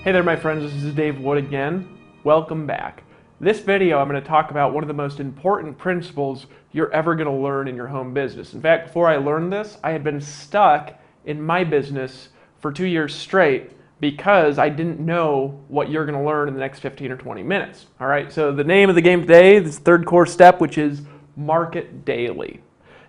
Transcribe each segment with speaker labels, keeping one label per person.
Speaker 1: Hey there my friends, this is Dave Wood again. Welcome back. This video I'm going to talk about one of the most important principles you're ever going to learn in your home business. In fact, before I learned this, I had been stuck in my business for 2 years straight because I didn't know what you're going to learn in the next 15 or 20 minutes. All right, so the name of the game today, this third core step, which is market daily.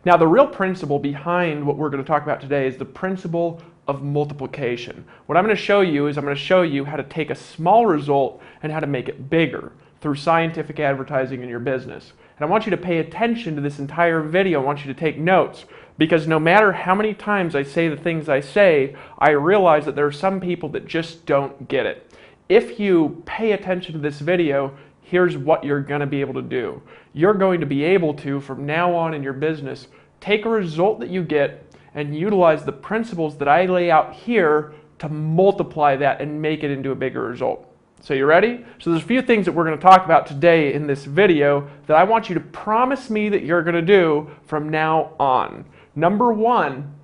Speaker 1: Now, the real principle behind what we're going to talk about today is the principle of multiplication. What I'm going to show you is I'm going to show you how to take a small result and how to make it bigger through scientific advertising in your business. And I want you to pay attention to this entire video. I want you to take notes because no matter how many times I say the things I say, I realize that there are some people that just don't get it. If you pay attention to this video, here's what you're going to be able to do. You're going to be able to, from now on in your business, take a result that you get and utilize the principles that I lay out here to multiply that and make it into a bigger result. So you ready? So there's a few things that we're going to talk about today in this video that I want you to promise me that you're going to do from now on. Number one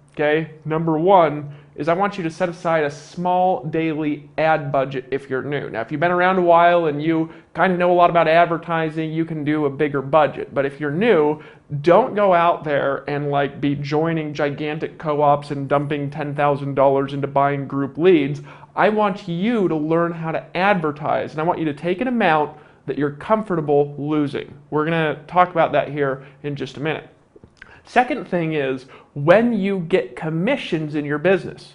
Speaker 1: is I want you to set aside a small daily ad budget if you're new. Now, if you've been around a while and you kind of know a lot about advertising, you can do a bigger budget. But if you're new, don't go out there and be joining gigantic co-ops and dumping $10,000 into buying group leads. I want you to learn how to advertise, and I want you to take an amount that you're comfortable losing. We're going to talk about that here in just a minute. Second thing is when you get commissions in your business.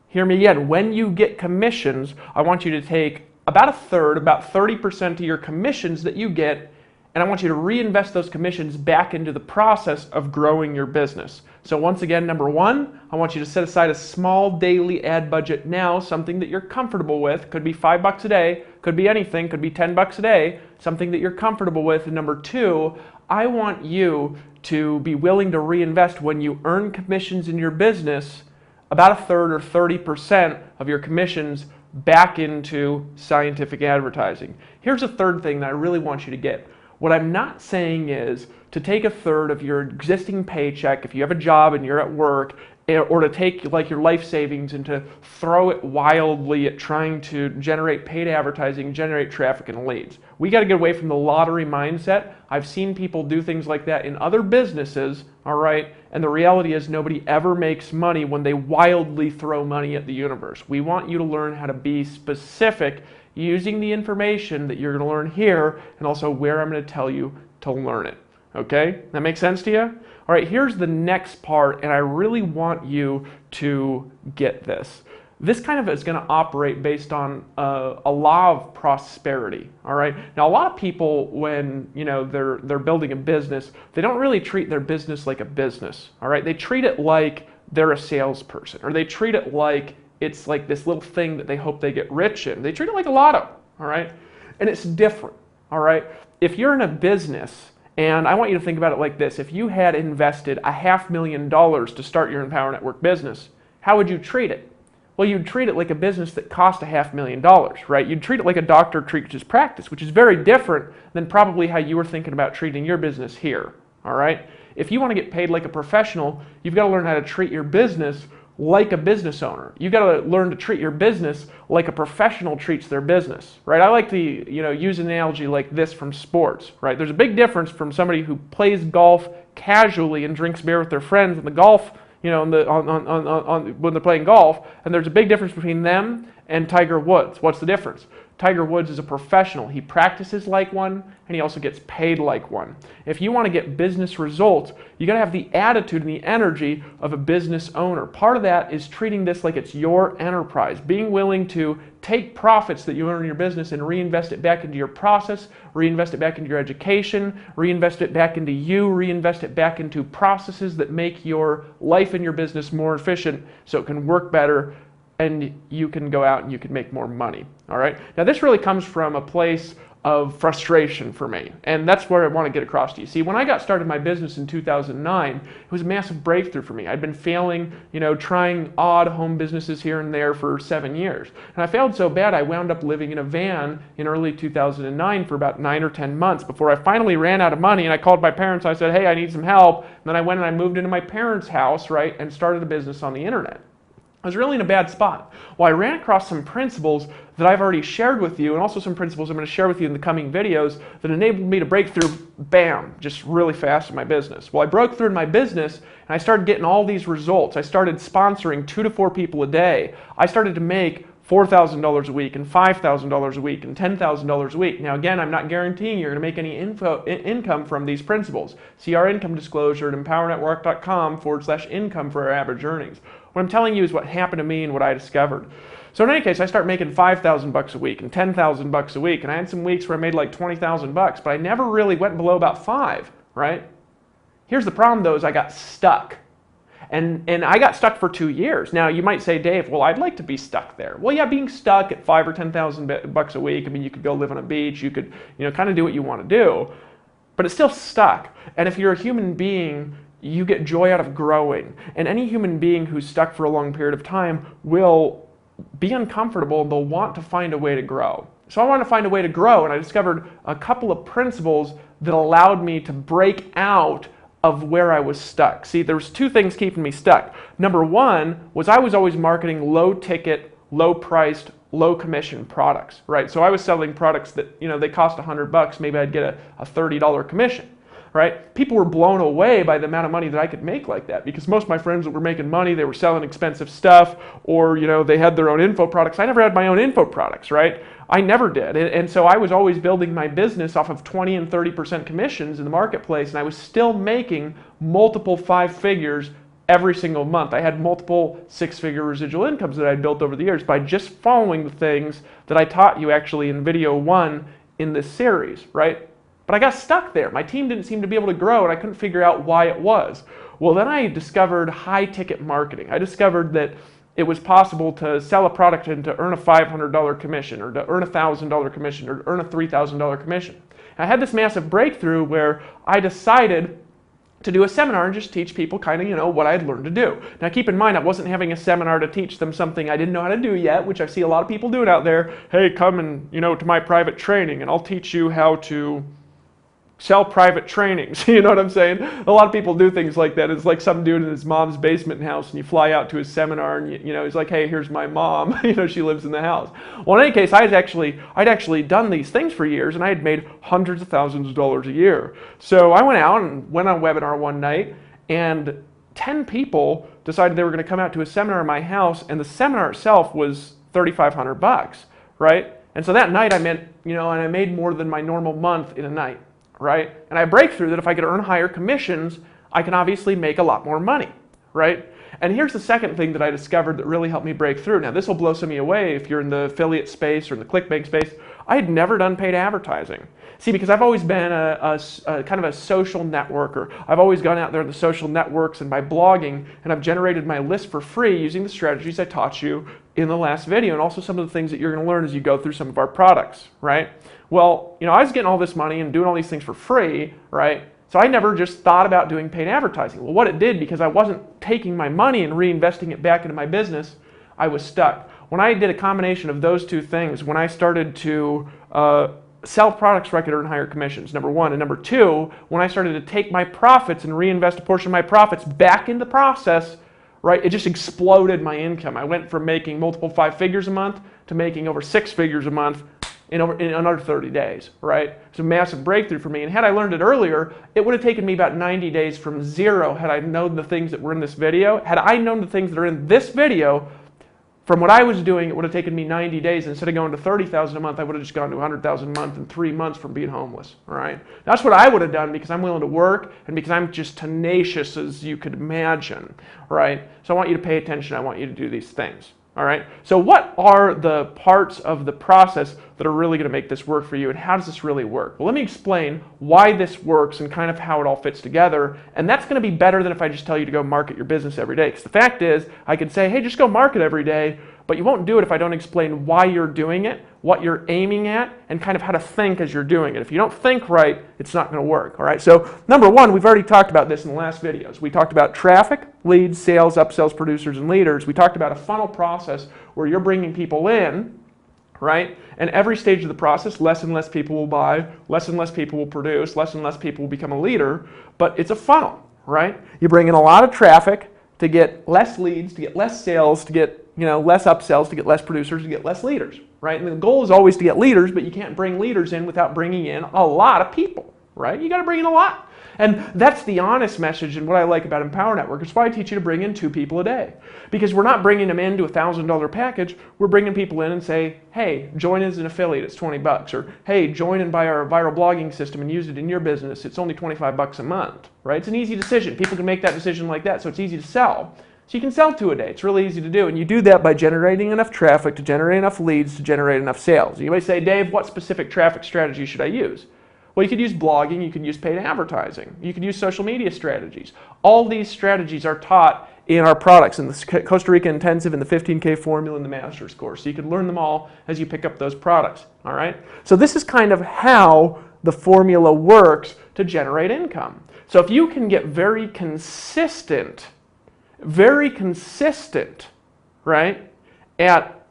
Speaker 1: Hear me again. When you get commissions, I want you to take about a third, about 30% of your commissions that you get, and I want you to reinvest those commissions back into the process of growing your business. So once again, number one, I want you to set aside a small daily ad budget now, something that you're comfortable with. Could be $5 a day, could be anything, could be $10 a day, something that you're comfortable with. And number two, I want you to be willing to reinvest when you earn commissions in your business, about a third or 30% of your commissions back into scientific advertising. Here's a third thing that I really want you to get. What I'm not saying is to take a third of your existing paycheck, if you have a job and you're at work, or to take your life savings and to throw it wildly at trying to generate paid advertising, generate traffic and leads. We got to get away from the lottery mindset. I've seen people do things like that in other businesses, all right? And the reality is nobody ever makes money when they wildly throw money at the universe. We want you to learn how to be specific using the information that you're going to learn here and also where I'm going to tell you to learn it. Okay? That makes sense to you? All right, here's the next part, and I really want you to get this. This kind of is going to operate based on a law of prosperity. All right. Now, a lot of people, when they're building a business, they don't really treat their business like a business. All right. They treat it like they're a salesperson, or they treat it like it's like this little thing that they hope they get rich in. They treat it like a lotto. All right. And it's different. All right. If you're in a business, and I want you to think about it like this: if you had invested $500,000 to start your Empower Network business, how would you treat it? Well, you'd treat it like a business that cost $500,000, right? You'd treat it like a doctor treats his practice, which is very different than probably how you were thinking about treating your business here, all right? If you want to get paid like a professional, you've got to learn how to treat your business like a business owner. You've got to learn to treat your business like a professional treats their business, right? I like to, use an analogy like this from sports, right? There's a big difference from somebody who plays golf casually and drinks beer with their friends in the golf, when they're playing golf, and there's a big difference between them and Tiger Woods. What's the difference? Tiger Woods is a professional. He practices like one, and he also gets paid like one. If you want to get business results, you got to have the attitude and the energy of a business owner. Part of that is treating this like it's your enterprise, being willing to take profits that you earn in your business and reinvest it back into your process, reinvest it back into your education, reinvest it back into you, reinvest it back into processes that make your life and your business more efficient so it can work better and you can go out and you can make more money, all right? Now, this really comes from a place of frustration for me, and that's where I want to get across to you. See, when I got started my business in 2009, it was a massive breakthrough for me. I'd been failing, trying odd home businesses here and there for 7 years. And I failed so bad, I wound up living in a van in early 2009 for about 9 or 10 months before I finally ran out of money, and I called my parents. I said, hey, I need some help. And then I went and I moved into my parents' house, right, and started a business on the internet. I was really in a bad spot. Well, I ran across some principles that I've already shared with you, and also some principles I'm going to share with you in the coming videos that enabled me to break through, bam, just really fast in my business. Well, I broke through in my business, and I started getting all these results. I started sponsoring 2 to 4 people a day. I started to make $4,000 a week and $5,000 a week and $10,000 a week. Now again, I'm not guaranteeing you're going to make any income from these principles. See our income disclosure at empowernetwork.com/income for our average earnings. What I'm telling you is what happened to me and what I discovered. So in any case, I start making $5,000 a week and $10,000 a week, and I had some weeks where I made like $20,000, but I never really went below about 5, right? Here's the problem though, is I got stuck. And I got stuck for 2 years. Now you might say, Dave, well, I'd like to be stuck there. Well, yeah, being stuck at $5,000 or $10,000 a week, I mean, you could go live on a beach, you could, kind of do what you want to do, but it's still stuck. And if you're a human being, you get joy out of growing. And any human being who's stuck for a long period of time will be uncomfortable and they'll want to find a way to grow. So I wanted to find a way to grow, and I discovered a couple of principles that allowed me to break out of where I was stuck. See, there was 2 things keeping me stuck. Number 1 was I was always marketing low ticket, low priced, low commission products, right? So I was selling products that, they cost $100, maybe I'd get a $30 commission, right? People were blown away by the amount of money that I could make like that, because most of my friends that were making money, they were selling expensive stuff, or, they had their own info products. I never had my own info products, right? I never did. And so I was always building my business off of 20 and 30% commissions in the marketplace, and I was still making multiple 5 figures every single month. I had multiple 6-figure residual incomes that I'd built over the years by just following the things that I taught you actually in video 1 in this series, right? But I got stuck there. My team didn't seem to be able to grow, and I couldn't figure out why it was. Well, then I discovered high-ticket marketing. I discovered that it was possible to sell a product and to earn a $500 commission, or to earn a $1,000 commission, or to earn a $3,000 commission. And I had this massive breakthrough where I decided to do a seminar and just teach people kind of, what I'd learned to do. Now keep in mind, I wasn't having a seminar to teach them something I didn't know how to do yet, which I see a lot of people doing out there. Hey, come and, to my private training and I'll teach you how to sell private trainings. You know what I'm saying? A lot of people do things like that. It's like some dude in his mom's basement house, and you fly out to his seminar, and he's like, "Hey, here's my mom. She lives in the house." Well, in any case, I'd actually done these things for years, and I had made hundreds of thousands of dollars a year. So I went out and went on a webinar one night, and 10 people decided they were going to come out to a seminar in my house, and the seminar itself was $3,500, right? And so that night I made more than my normal month in a night. Right? And I break through that if I could earn higher commissions, I can obviously make a lot more money, right? And here's the second thing that I discovered that really helped me break through. Now this will blow some of you away if you're in the affiliate space or in the ClickBank space. I had never done paid advertising. See, because I've always been a kind of a social networker. I've always gone out there in the social networks and by blogging, and I've generated my list for free using the strategies I taught you in the last video, and also some of the things that you're going to learn as you go through some of our products, right? Well, I was getting all this money and doing all these things for free, right? So I never just thought about doing paid advertising. Well, what it did, because I wasn't taking my money and reinvesting it back into my business, I was stuck. When I did a combination of those 2 things, when I started to sell products where I could earn higher commissions, number 1, and number 2, when I started to take my profits and reinvest a portion of my profits back into the process, right, it just exploded my income. I went from making multiple 5 figures a month to making over 6 figures a month in under 30 days, right? It's a massive breakthrough for me. And had I learned it earlier, it would have taken me about 90 days from zero had I known the things that were in this video. Had I known the things that are in this video, from what I was doing, it would have taken me 90 days. Instead of going to 30,000 a month, I would have just gone to 100,000 a month in 3 months from being homeless, all right? That's what I would have done because I'm willing to work and because I'm just tenacious as you could imagine, right? So I want you to pay attention. I want you to do these things. All right, so what are the parts of the process that are really going to make this work for you, and how does this really work? Well, let me explain why this works and kind of how it all fits together, and that's going to be better than if I just tell you to go market your business every day, because the fact is, I could say, hey, just go market every day, but you won't do it if I don't explain why you're doing it, what you're aiming at, and kind of how to think as you're doing it. If you don't think right, it's not going to work, all right? So number 1, we've already talked about this in the last videos. We talked about traffic, leads, sales, upsells, producers, and leaders. We talked about a funnel process where you're bringing people in, right? And every stage of the process, less and less people will buy, less and less people will produce, less and less people will become a leader, but it's a funnel, right? You bring in a lot of traffic to get less leads, to get less sales, to get less upsells, to get less producers, to get less leaders, right? And the goal is always to get leaders, but you can't bring leaders in without bringing in a lot of people, right? You got to bring in a lot. And that's the honest message, and what I like about Empower Network. It's why I teach you to bring in 2 people a day. Because we're not bringing them into a $1,000 package, we're bringing people in and say, hey, join as an affiliate, it's $20. Or, hey, join and buy our viral blogging system and use it in your business, it's only $25 a month, right? It's an easy decision. People can make that decision like that, so it's easy to sell. So you can sell 2 a day. It's really easy to do. And you do that by generating enough traffic to generate enough leads to generate enough sales. You may say, Dave, what specific traffic strategy should I use? Well, you could use blogging, you could use paid advertising, you could use social media strategies. All these strategies are taught in our products, in the Costa Rica Intensive, in the 15K Formula, and the Master's Course. So you can learn them all as you pick up those products, all right? So this is kind of how the formula works to generate income. So if you can get very consistent, right, at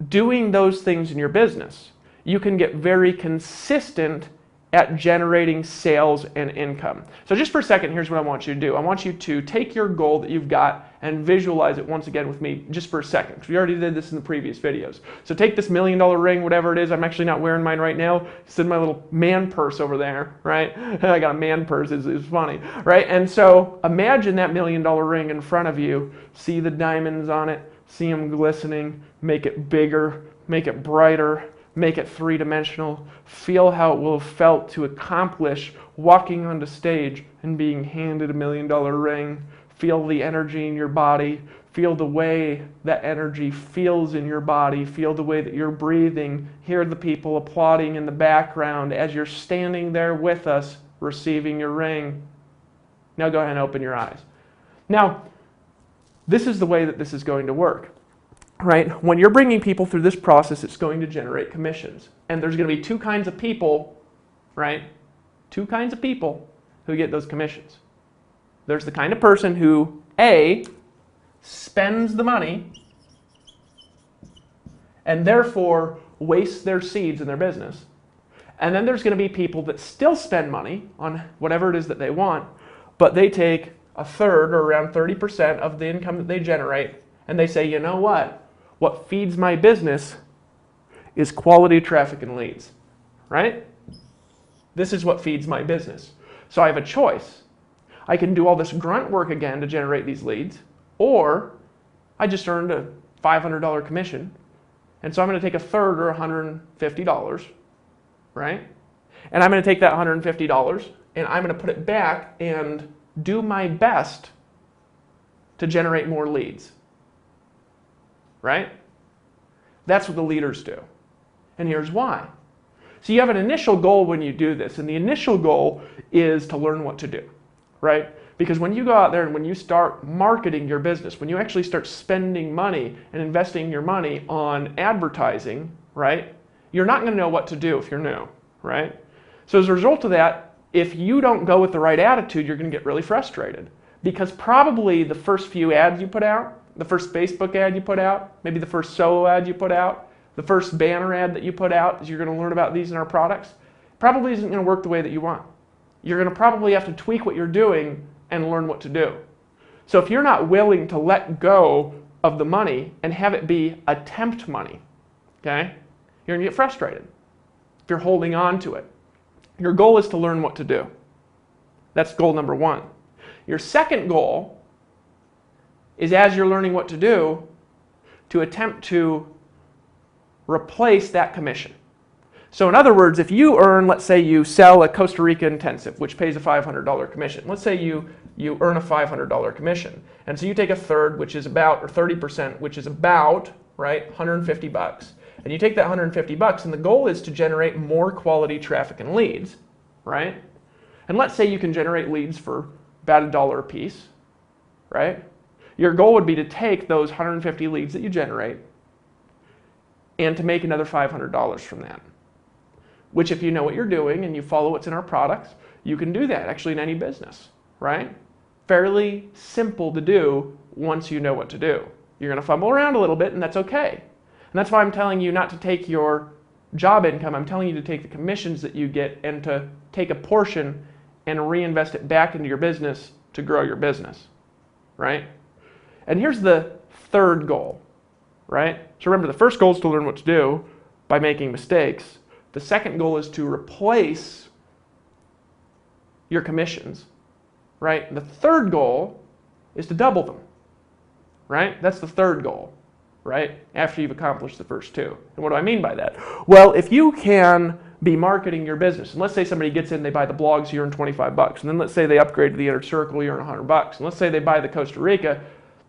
Speaker 1: doing those things in your business, you can get very consistent at generating sales and income. So just for a second, here's what I want you to do. I want you to take your goal that you've got and visualize it once again with me just for a second, because we already did this in the previous videos. So take this $1 million ring, whatever it is. I'm actually not wearing mine right now. It's in my little man purse over there, right? I got a man purse, it's funny, right? And so imagine that $1 million ring in front of you. See the diamonds on it, see them glistening, make it bigger, make it brighter, make it 3-dimensional. Feel how it will have felt to accomplish walking onto stage and being handed a $1 million ring. Feel the energy in your body. Feel the way that energy feels in your body. Feel the way that you're breathing. Hear the people applauding in the background as you're standing there with us receiving your ring. Now go ahead and open your eyes. Now, this is the way that this is going to work. Right? When you're bringing people through this process, it's going to generate commissions. And there's going to be 2 kinds of people, right? 2 kinds of people who get those commissions. There's the kind of person who, A, spends the money and therefore wastes their seeds in their business. And then there's going to be people that still spend money on whatever it is that they want, but they take a third or around 30% of the income that they generate and they say, you know what? What feeds my business is quality traffic and leads, right? This is what feeds my business. So I have a choice. I can do all this grunt work again to generate these leads, or I just earned a $500 commission, and so I'm going to take a third or $150, right? And I'm going to take that $150 and I'm going to put it back and do my best to generate more leads. Right? That's what the leaders do. And here's why. So you have an initial goal when you do this, and the initial goal is to learn what to do, right? Because when you go out there and when you start marketing your business, when you actually start spending money and investing your money on advertising, right, you're not going to know what to do if you're new, right? So as a result of that, if you don't go with the right attitude, you're going to get really frustrated. Because probably the first few ads you put out, the first Facebook ad you put out, maybe the first solo ad you put out, the first banner ad that you put out, as you're going to learn about these in our products, probably isn't going to work the way that you want. You're going to probably have to tweak what you're doing and learn what to do. So if you're not willing to let go of the money and have it be attempt money, okay, you're going to get frustrated if you're holding on to it. Your goal is to learn what to do. That's goal number 1. Your second goal is, as you're learning what to do, to attempt to replace that commission. So in other words, if you earn, let's say you sell a Costa Rica Intensive, which pays a $500 commission. Let's say you earn a $500 commission. And so you take a third, which is about, or 30%, which is about, right, $150. And you take that $150, and the goal is to generate more quality traffic and leads, right? And let's say you can generate leads for about $1 a piece, right? Your goal would be to take those 150 leads that you generate and to make another $500 from that. Which, if you know what you're doing and you follow what's in our products, you can do that actually in any business, right? Fairly simple to do once you know what to do. You're going to fumble around a little bit, and that's okay. And that's why I'm telling you not to take your job income. I'm telling you to take the commissions that you get and to take a portion and reinvest it back into your business to grow your business, right? And here's the third goal, right? So remember, the first goal is to learn what to do by making mistakes. The second goal is to replace your commissions, right? And the third goal is to double them, right? That's the third goal, right? After you've accomplished the first two. And what do I mean by that? Well, if you can be marketing your business, and let's say somebody gets in, they buy the blogs, you earn 25 bucks. And then let's say they upgrade to the Inner Circle, you earn 100 bucks. And let's say they buy the Costa Rica,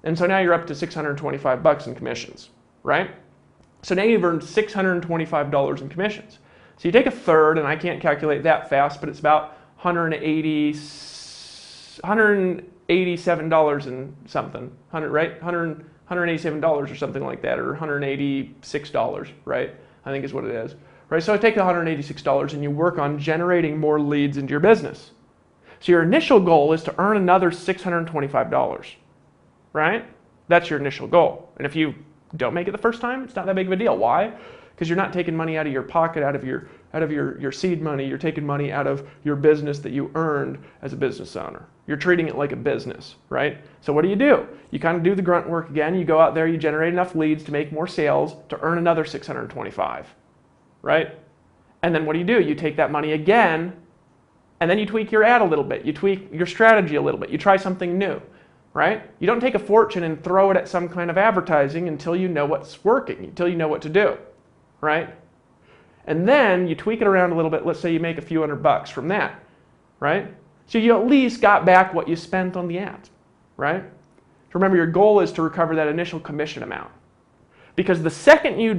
Speaker 1: and so now you're up to 625 bucks in commissions, right? So now you've earned $625 in commissions. So you take a third, and I can't calculate that fast, but it's about $187 and something, right? $187 or something like that, or $186, right? I think is what it is, right? So I take the $186 and you work on generating more leads into your business. So your initial goal is to earn another $625, right? That's your initial goal. And if you don't make it the first time, it's not that big of a deal. Why? Because you're not taking money out of your pocket, out of your seed money. You're taking money out of your business that you earned as a business owner. You're treating it like a business, right? So what do? You kind of do the grunt work again. You go out there, you generate enough leads to make more sales to earn another $625, right? And then what do? You take that money again, and then you tweak your ad a little bit. You tweak your strategy a little bit. You try something new, right? You don't take a fortune and throw it at some kind of advertising until you know what's working, until you know what to do, right? And then you tweak it around a little bit. Let's say you make a few $100 from that, right? So you at least got back what you spent on the ads, right? Remember, your goal is to recover that initial commission amount. Because the second you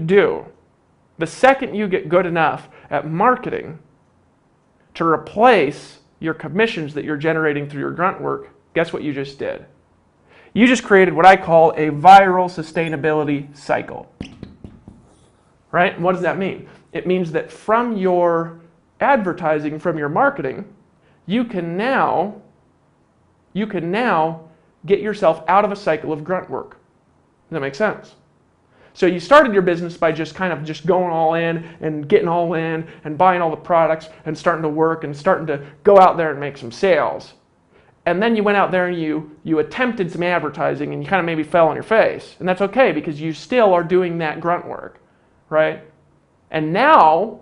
Speaker 1: get good enough at marketing to replace your commissions that you're generating through your grunt work, guess what you just did? You just created what I call a viral sustainability cycle, right? And what does that mean? It means that from your advertising, from your marketing, you can now get yourself out of a cycle of grunt work. Does that make sense? So you started your business by just going all in and getting all in and buying all the products and starting to work and starting to go out there and make some sales. And then you went out there and you attempted some advertising and you kind of maybe fell on your face. And that's okay because you still are doing that grunt work, right? And now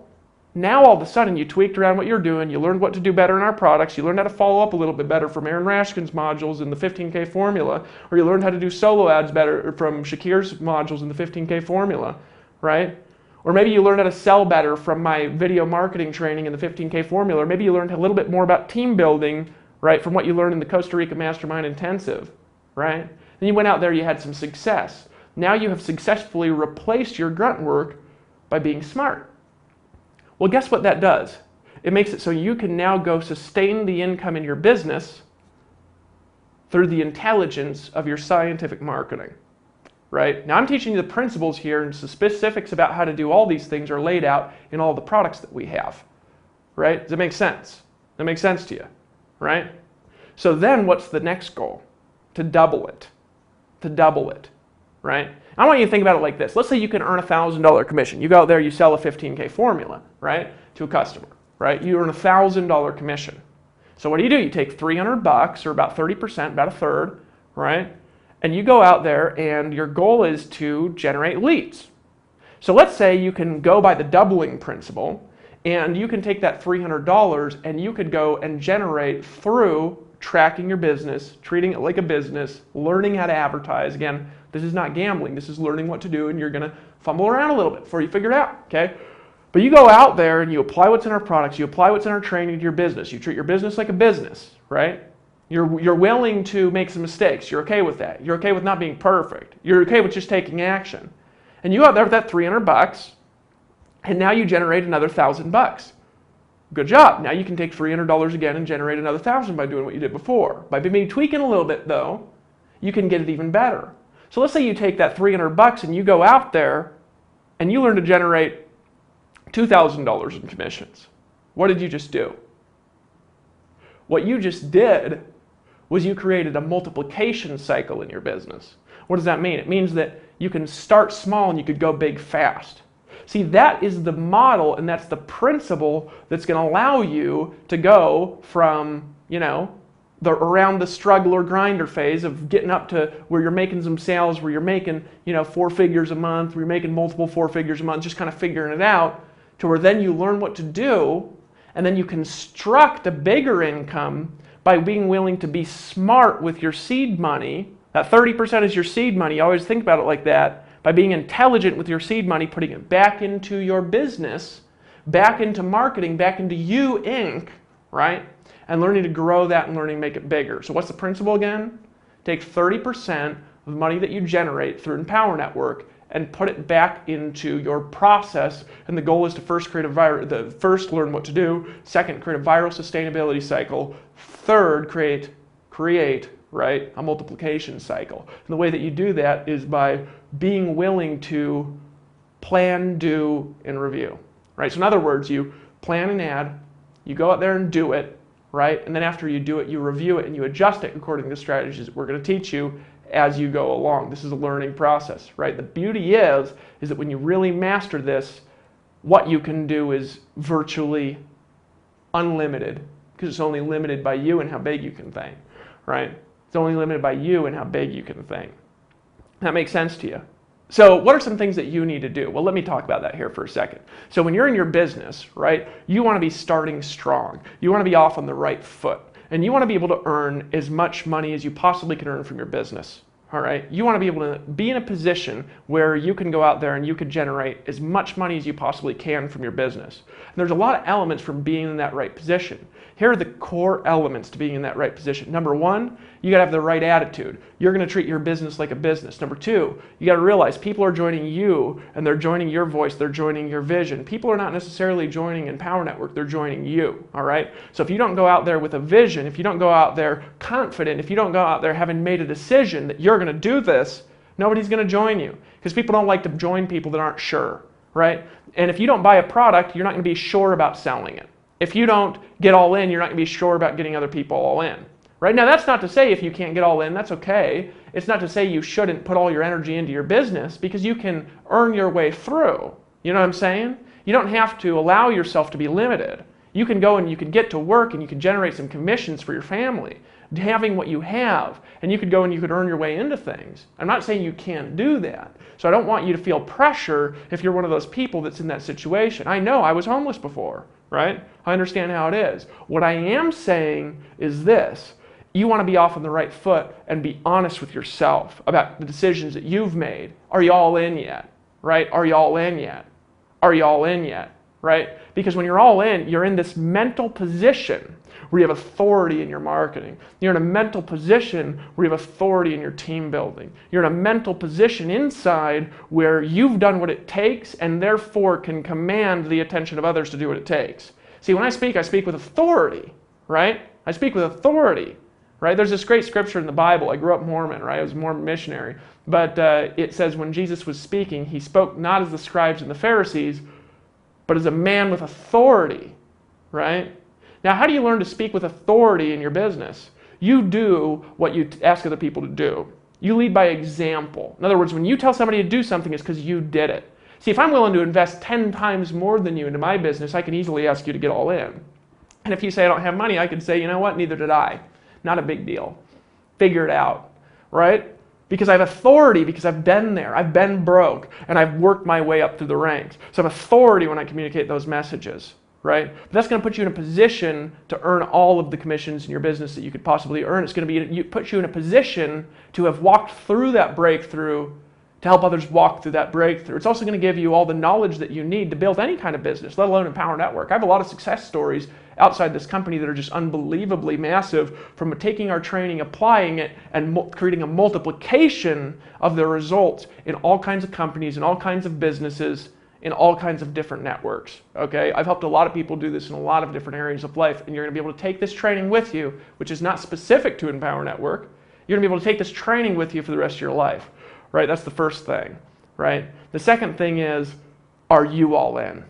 Speaker 1: all of a sudden you tweaked around what you're doing, you learned what to do better in our products, you learned how to follow up a little bit better from Aaron Rashkin's modules in the 15K formula, or you learned how to do solo ads better from Shakir's modules in the 15K formula, right? Or maybe you learned how to sell better from my video marketing training in the 15K formula, or maybe you learned a little bit more about team building, right, from what you learned in the Costa Rica Mastermind Intensive, right? Then you went out there, you had some success. Now you have successfully replaced your grunt work by being smart. Well, guess what that does? It makes it so you can now go sustain the income in your business through the intelligence of your scientific marketing, right? Now I'm teaching you the principles here, and the specifics about how to do all these things are laid out in all the products that we have, right? Does that make sense? That makes sense to you, right? So then what's the next goal? To double it, right? I want you to think about it like this. Let's say you can earn a $1,000 commission. You go out there, you sell a 15K formula, right, to a customer, right? You earn a $1,000 commission. So what do? You take $300, or about 30%, about a third, right? And you go out there and your goal is to generate leads. So let's say you can go by the doubling principle and you can take that $300 and you could go and generate through tracking your business, treating it like a business, learning how to advertise. Again, this is not gambling. This is learning what to do, and you're going to fumble around a little bit before you figure it out, okay? But you go out there and you apply what's in our products, you apply what's in our training to your business. You treat your business like a business, right? You're willing to make some mistakes. You're okay with that. You're okay with not being perfect. You're okay with just taking action. And you go out there with that $300, and now you generate another $1,000. Good job. Now you can take $300 again and generate another $1,000 by doing what you did before. By maybe tweaking a little bit, though, you can get it even better. So let's say you take that $300 and you go out there and you learn to generate $2,000 in commissions. What did you just do? What you just did was you created a multiplication cycle in your business. What does that mean? It means that you can start small and you could go big fast. See, that is the model and that's the principle that's going to allow you to go from, around the struggle or grinder phase of getting up to where you're making some sales, where you're making, 4 figures a month, where you're making multiple 4 figures a month, just kind of figuring it out, to where then you learn what to do, and then you construct a bigger income by being willing to be smart with your seed money. That 30% is your seed money. You always think about it like that. By being intelligent with your seed money, putting it back into your business, back into marketing, back into you, Inc., right? And learning to grow that and learning to make it bigger. So what's the principle again? Take 30% of the money that you generate through Empower Network and put it back into your process. And the goal is to first first learn what to do, second, create a viral sustainability cycle, third, create right, a multiplication cycle. And the way that you do that is by being willing to plan, do, and review, right? So in other words, you plan an ad, you go out there and do it, right? And then after you do it, you review it and you adjust it according to the strategies that we're going to teach you as you go along. This is a learning process, right? The beauty is that when you really master this, what you can do is virtually unlimited, because it's only limited by you and how big you can think, right? It's only limited by you and how big you can think. That makes sense to you? So what are some things that you need to do? Well, let me talk about that here for a second. So when you're in your business, right, you want to be starting strong. You want to be off on the right foot. And you want to be able to earn as much money as you possibly can earn from your business. All right? You want to be able to be in a position where you can go out there and you can generate as much money as you possibly can from your business. And there's a lot of elements from being in that right position. Here are the core elements to being in that right position. Number one, you got to have the right attitude. You're going to treat your business like a business. Number two, you got to realize people are joining you and they're joining your voice, they're joining your vision. People are not necessarily joining Empower Network, they're joining you, all right? So if you don't go out there with a vision, if you don't go out there confident, if you don't go out there having made a decision that you're going to do this, nobody's going to join you, because people don't like to join people that aren't sure, right? And if you don't buy a product, you're not going to be sure about selling it. If you don't get all in, you're not going to be sure about getting other people all in. Right? Now, that's not to say if you can't get all in, that's okay. It's not to say you shouldn't put all your energy into your business, because you can earn your way through. You know what I'm saying? You don't have to allow yourself to be limited. You can go and you can get to work and you can generate some commissions for your family, having what you have, and you could go and you could earn your way into things. I'm not saying you can't do that. So I don't want you to feel pressure if you're one of those people that's in that situation. I know I was homeless before, right? I understand how it is. What I am saying is this. You want to be off on the right foot and be honest with yourself about the decisions that you've made. Are you all in yet? Right? Are you all in yet? Are you all in yet? Right? Because when you're all in, you're in this mental position where you have authority in your marketing. You're in a mental position where you have authority in your team building. You're in a mental position inside where you've done what it takes and therefore can command the attention of others to do what it takes. See, when I speak with authority, right? I speak with authority. Right? There's this great scripture in the Bible. I grew up Mormon, right? I was a Mormon missionary. But it says when Jesus was speaking, he spoke not as the scribes and the Pharisees, but as a man with authority, right? Now, how do you learn to speak with authority in your business? You do what you ask other people to do. You lead by example. In other words, when you tell somebody to do something, it's because you did it. See, if I'm willing to invest 10 times more than you into my business, I can easily ask you to get all in. And if you say I don't have money, I could say, you know what, neither did I. Not a big deal. Figure it out, right? Because I have authority, because I've been there. I've been broke, and I've worked my way up through the ranks. So I have authority when I communicate those messages, right? But that's going to put you in a position to earn all of the commissions in your business that you could possibly earn. It's going to put you in a position to have walked through that breakthrough, to help others walk through that breakthrough. It's also going to give you all the knowledge that you need to build any kind of business, let alone Empower Network. I have a lot of success stories outside this company that are just unbelievably massive from taking our training, applying it, and creating a multiplication of the results in all kinds of companies, in all kinds of businesses, in all kinds of different networks. Okay? I've helped a lot of people do this in a lot of different areas of life, and you're going to be able to take this training with you, which is not specific to Empower Network. You're going to be able to take this training with you for the rest of your life. Right? That's the first thing. Right? The second thing is, are you all in?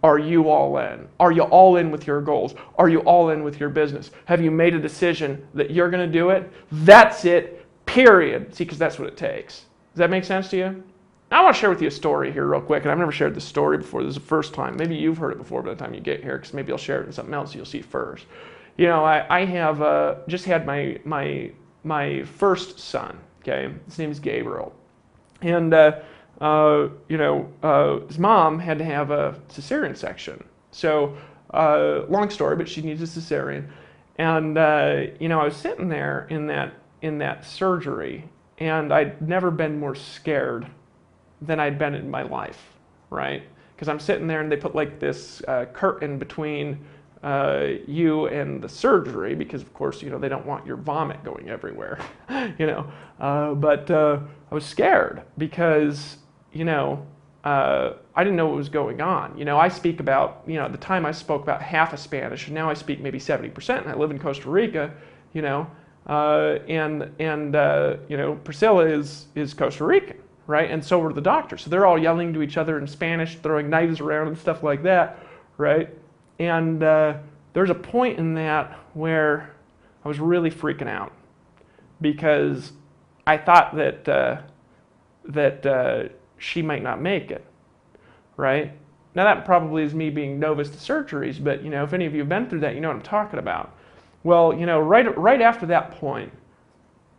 Speaker 1: Are you all in? Are you all in with your goals? Are you all in with your business? Have you made a decision that you're going to do it? That's it, period. See, because that's what it takes. Does that make sense to you? Now I want to share with you a story here real quick, and I've never shared this story before. This is the first time. Maybe you've heard it before by the time you get here, because maybe I'll share it in something else you'll see first. I have just had my first son. Okay, his name is Gabriel, and his mom had to have a cesarean section. So, long story, but she needs a cesarean. And I was sitting there in that surgery, and I'd never been more scared than I'd been in my life, right? Because I'm sitting there, and they put like this curtain between you and the surgery, because of course they don't want your vomit going everywhere, But I was scared because I didn't know what was going on. I speak about, at the time I spoke about half of Spanish, and now I speak maybe 70%, and I live in Costa Rica, Priscilla is Costa Rican, right? And so were the doctors. So they're all yelling to each other in Spanish, throwing knives around and stuff like that, right? And there's a point in that where I was really freaking out because I thought that she might not make it, right? Now that probably is me being novice to surgeries, but if any of you have been through that, you know what I'm talking about. Well, right after that point,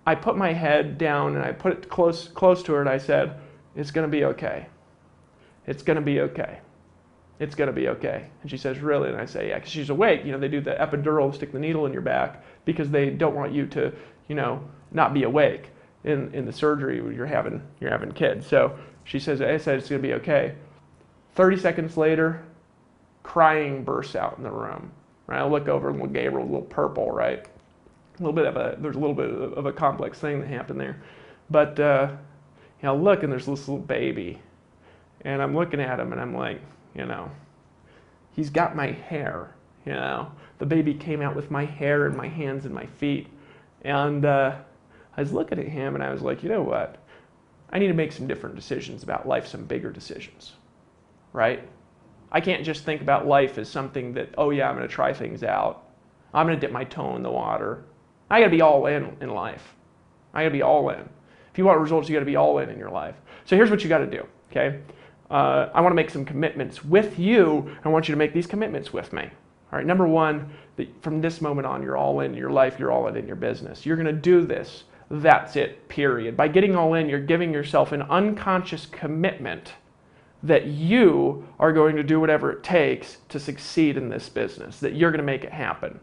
Speaker 1: I put my head down and I put it close to her, and I said, "It's going to be okay. It's going to be okay. It's going to be okay." And she says, "Really?" And I say, "Yeah," because she's awake. They do the epidural, stick the needle in your back because they don't want you to, not be awake in the surgery when you're having kids. So she says, "I said it's going to be okay." 30 seconds later, crying bursts out in the room. Right? I look over and little Gabriel, a little purple, right? There's a little bit of a complex thing that happened there. But look, and there's this little baby. And I'm looking at him and I'm like, he's got my hair, The baby came out with my hair and my hands and my feet. And I was looking at him and I was like, you know what? I need to make some different decisions about life, some bigger decisions, right? I can't just think about life as something that, oh yeah, I'm going to try things out. I'm going to dip my toe in the water. I got to be all in life. I got to be all in. If you want results, you got to be all in your life. So here's what you got to do, okay? I want to make some commitments with you. I want you to make these commitments with me. All right, number one, from this moment on, you're all in your life, you're all in your business. You're going to do this. That's it, period. By getting all in, you're giving yourself an unconscious commitment that you are going to do whatever it takes to succeed in this business, that you're going to make it happen.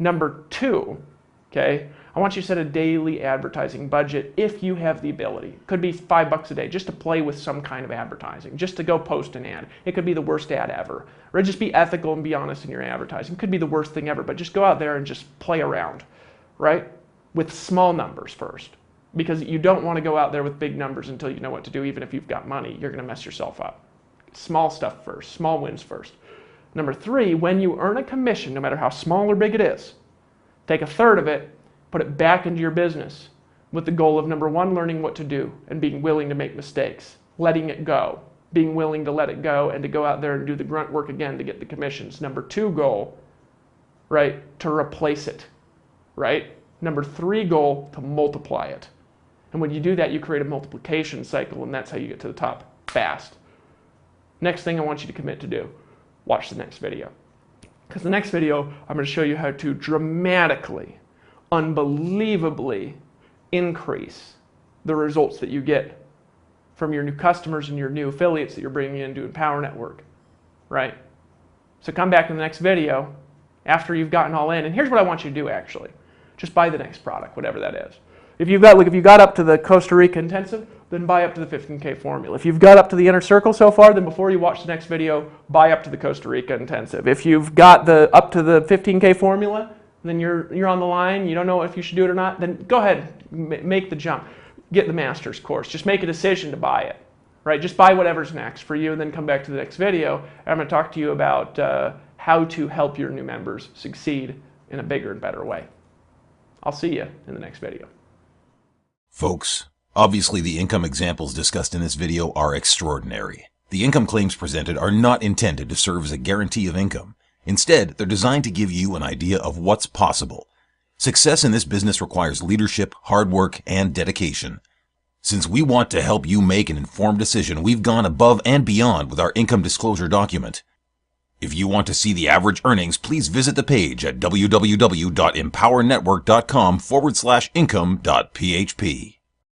Speaker 1: Number two, okay, I want you to set a daily advertising budget if you have the ability. It could be $5 a day just to play with some kind of advertising, just to go post an ad. It could be the worst ad ever. Or just be ethical and be honest in your advertising. It could be the worst thing ever, but just go out there and just play around, right? With small numbers first. Because you don't want to go out there with big numbers until you know what to do. Even if you've got money, you're going to mess yourself up. Small stuff first, small wins first. Number three, when you earn a commission, no matter how small or big it is, take a third of it, put it back into your business with the goal of, number one, learning what to do and being willing to make mistakes, letting it go, being willing to let it go and to go out there and do the grunt work again to get the commissions. Number two goal, right, to replace it, right? Number three goal, to multiply it. And when you do that, you create a multiplication cycle, and that's how you get to the top fast. Next thing I want you to commit to do, watch the next video. Because the next video, I'm going to show you how to dramatically, unbelievably increase the results that you get from your new customers and your new affiliates that you're bringing into Empower Network, right? So come back in the next video after you've gotten all in. And here's what I want you to do, actually. Just buy the next product, whatever that is. If you got up to the Costa Rica Intensive, then buy up to the 15K formula. If you've got up to the Inner Circle so far, then before you watch the next video, buy up to the Costa Rica Intensive. If you've got up to the 15K formula, then you're on the line, you don't know if you should do it or not, then go ahead, make the jump. Get the Master's course. Just make a decision to buy it, right? Just buy whatever's next for you and then come back to the next video. And I'm going to talk to you about how to help your new members succeed in a bigger and better way. I'll see you in the next video.
Speaker 2: Folks, obviously the income examples discussed in this video are extraordinary. The income claims presented are not intended to serve as a guarantee of income. Instead, they're designed to give you an idea of what's possible. Success in this business requires leadership, hard work, and dedication. Since we want to help you make an informed decision, we've gone above and beyond with our income disclosure document. If you want to see the average earnings, please visit the page at www.empowernetwork.com/income.php.